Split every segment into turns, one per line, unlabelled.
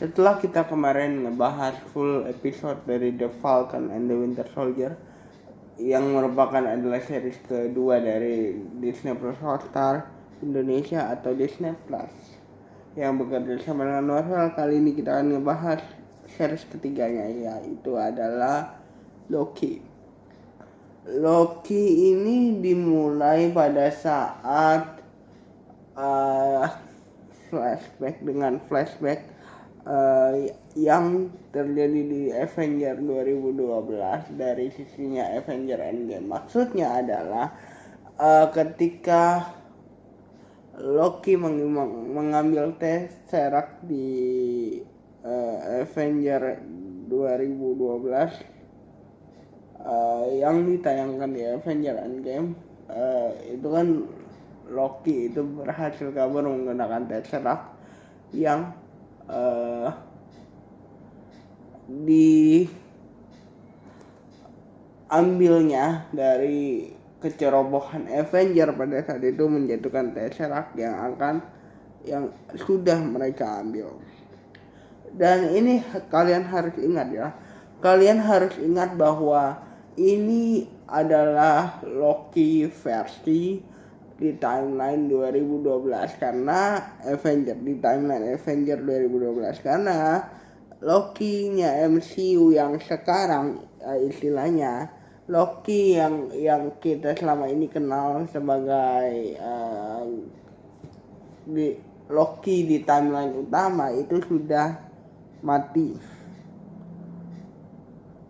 Setelah kita kemarin ngebahas full episode dari The Falcon and the Winter Soldier, yang merupakan adalah series kedua dari Disney Plus Hotstar Indonesia atau Disney Plus yang bekerja sama dengan Marvel, kali ini kita akan ngebahas series ketiganya, yaitu adalah Loki. Loki ini dimulai pada saat flashback yang terjadi di Avenger 2012 dari sisinya Avenger Endgame. Maksudnya adalah ketika Loki mengambil Tesseract di Avenger 2012 yang ditayangkan di Avenger Endgame, itu kan Loki itu berhasil kabur menggunakan Tesseract yang diambilnya dari kecerobohan Avenger pada saat itu menjatuhkan Tesseract yang sudah mereka ambil. Dan ini kalian harus ingat bahwa ini adalah Loki versi di timeline 2012 karena di timeline Avenger 2012 karena Loki-nya MCU yang sekarang, istilahnya Loki yang kita selama ini kenal sebagai Loki di timeline utama itu sudah mati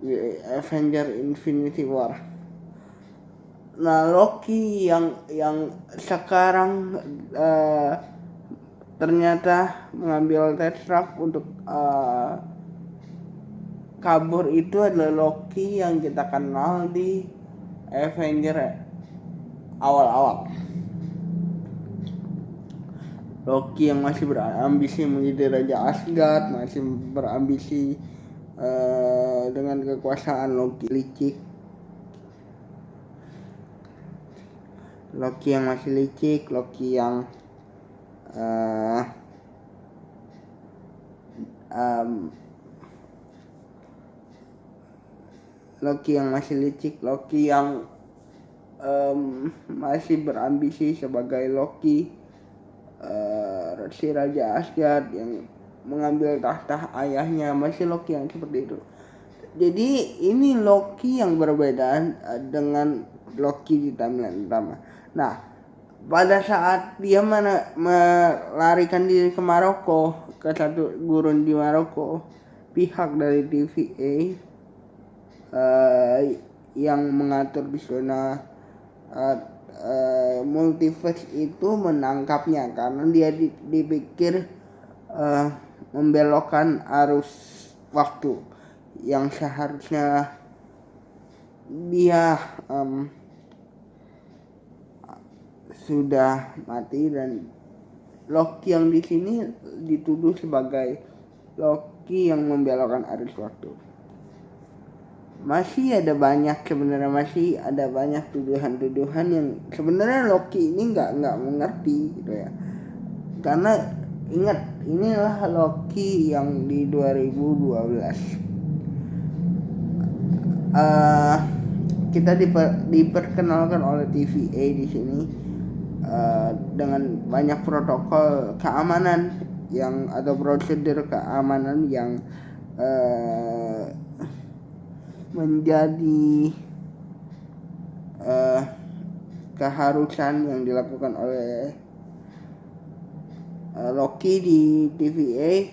di Avenger Infinity War. Nah, Loki yang sekarang ternyata mengambil Tesseract untuk kabur itu adalah Loki yang kita kenal di Avenger awal-awal. Loki yang masih berambisi menjadi Raja Asgard, masih berambisi dengan kekuasaan Loki licik. Loki yang masih licik, Loki yang masih berambisi sebagai Loki, si Raja Asgard yang mengambil tahta ayahnya, masih Loki yang seperti itu. Jadi ini Loki yang berbeda dengan Loki di timeline utama. Nah, pada saat dia melarikan diri ke Maroko, ke satu gurun di Maroko, pihak dari TVA yang mengatur di zona multiverse itu menangkapnya karena dia dipikir membelokkan arus waktu yang seharusnya dia sudah mati. Dan Loki yang di sini dituduh sebagai Loki yang membelokkan arus waktu. Masih ada banyak tuduhan-tuduhan yang sebenarnya Loki ini nggak mengerti gitu ya. Karena ingat, inilah Loki yang di 2012. Kita diperkenalkan oleh TVA di sini dengan banyak protokol keamanan atau prosedur keamanan yang menjadi keharusan yang dilakukan oleh Loki di TVA.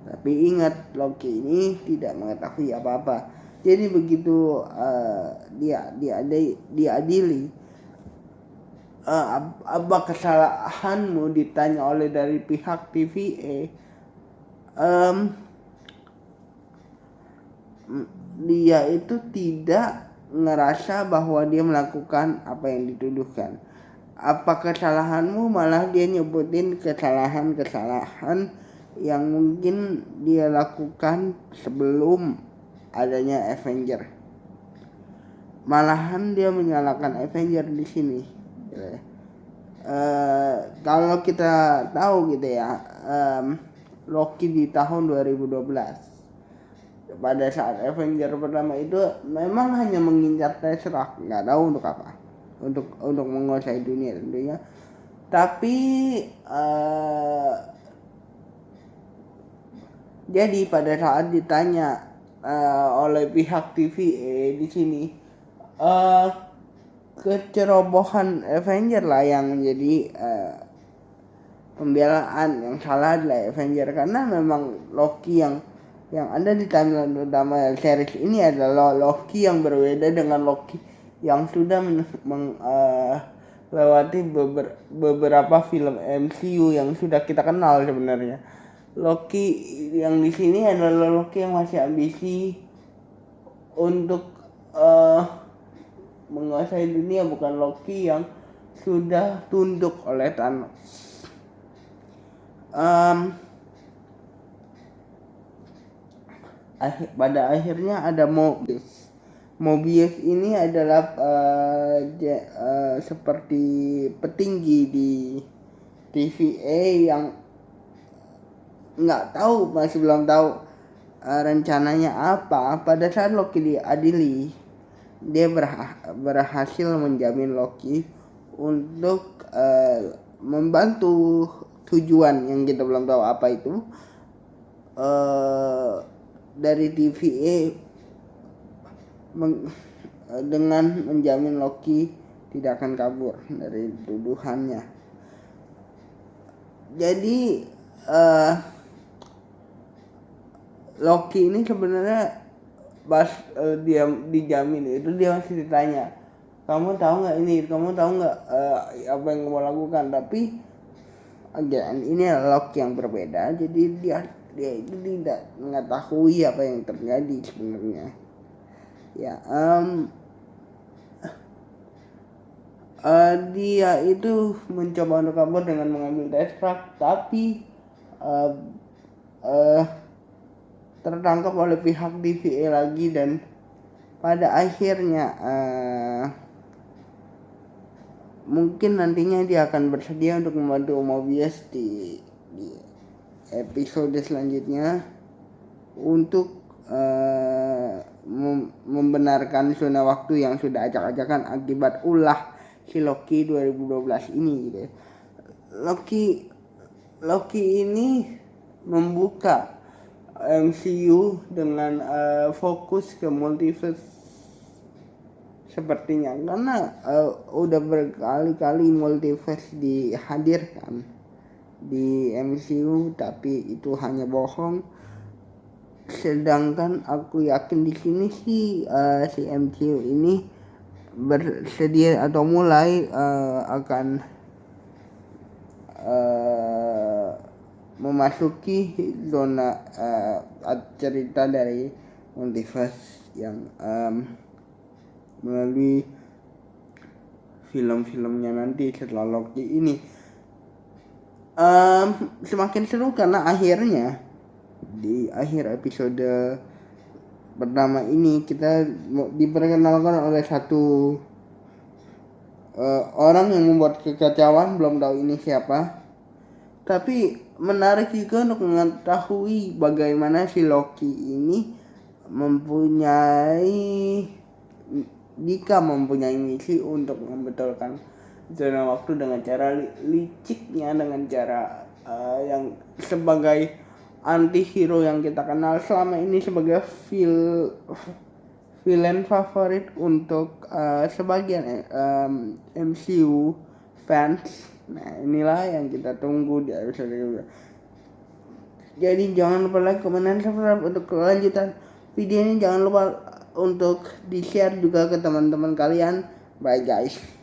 Tapi ingat, Loki ini tidak mengetahui apa-apa. Jadi begitu dia diadili, apa kesalahanmu ditanya oleh dari pihak TVA, dia itu tidak ngerasa bahwa dia melakukan apa yang dituduhkan. Apa kesalahanmu, malah dia nyebutin kesalahan yang mungkin dia lakukan sebelum adanya Avenger. Malahan dia menyalahkan Avenger di sini. Kalau kita tahu gitu ya, Loki di tahun 2012. Pada saat Avenger pertama itu memang hanya mengincar Tesseract, nggak tahu untuk apa, untuk menguasai dunia tentunya. Tapi jadi pada saat ditanya oleh pihak TVA di sini, kecerobohan Avenger lah yang menjadi pembelaan, yang salah adalah Avenger, karena memang Loki yang ada di timeline utama series ini adalah Loki yang berbeda dengan Loki yang sudah melewati beberapa film MCU yang sudah kita kenal sebenarnya. Loki yang di sini adalah Loki yang masih ambisi untuk menguasai dunia, bukan Loki yang sudah tunduk oleh Thanos. Pada akhirnya ada Mobius. Mobius ini adalah seperti petinggi di TVA yang nggak tahu, masih belum tahu rencananya apa. Pada saat Loki diadili, dia berhasil menjamin Loki untuk membantu tujuan yang kita belum tahu apa itu dari TVA dengan menjamin Loki tidak akan kabur dari tuduhannya. Jadi Loki ini sebenarnya pas dia dijamin itu, dia masih ditanya, kamu tahu nggak ini, kamu tahu nggak apa yang kamu lakukan. Tapi again, ini adalah Loki yang berbeda, jadi dia itu tidak mengetahui apa yang terjadi sebenarnya. Ya, dia itu mencoba untuk kabur dengan mengambil Tesseract, tapi tertangkap oleh pihak TVA lagi, dan pada akhirnya mungkin nantinya dia akan bersedia untuk membantu Mobius di episode selanjutnya untuk membenarkan zona waktu yang sudah acak-acakan akibat ulah si Loki 2012 ini gitu. Loki ini membuka MCU dengan fokus ke multiverse sepertinya, karena udah berkali-kali multiverse dihadirkan di MCU, tapi itu hanya bohong. Sedangkan aku yakin di sini sih si MCU ini bersedia atau mulai akan memasuki zona cerita dari multiverse yang melalui film-filmnya nanti setelah Loki ini. Semakin seru karena akhirnya di akhir episode pertama ini kita diperkenalkan oleh satu orang yang membuat kekacauan, belum tahu ini siapa. Tapi menarik juga untuk mengetahui bagaimana si Loki ini mempunyai misi untuk membetulkan zona waktu dengan cara liciknya, dengan cara yang sebagai anti-hero yang kita kenal selama ini sebagai villain favorit untuk sebagian MCU fans. Nah, inilah yang kita tunggu di episode kedua. Jadi jangan lupa like, comment, dan subscribe untuk kelanjutan video ini. Jangan lupa untuk di-share juga ke teman-teman kalian. Bye guys.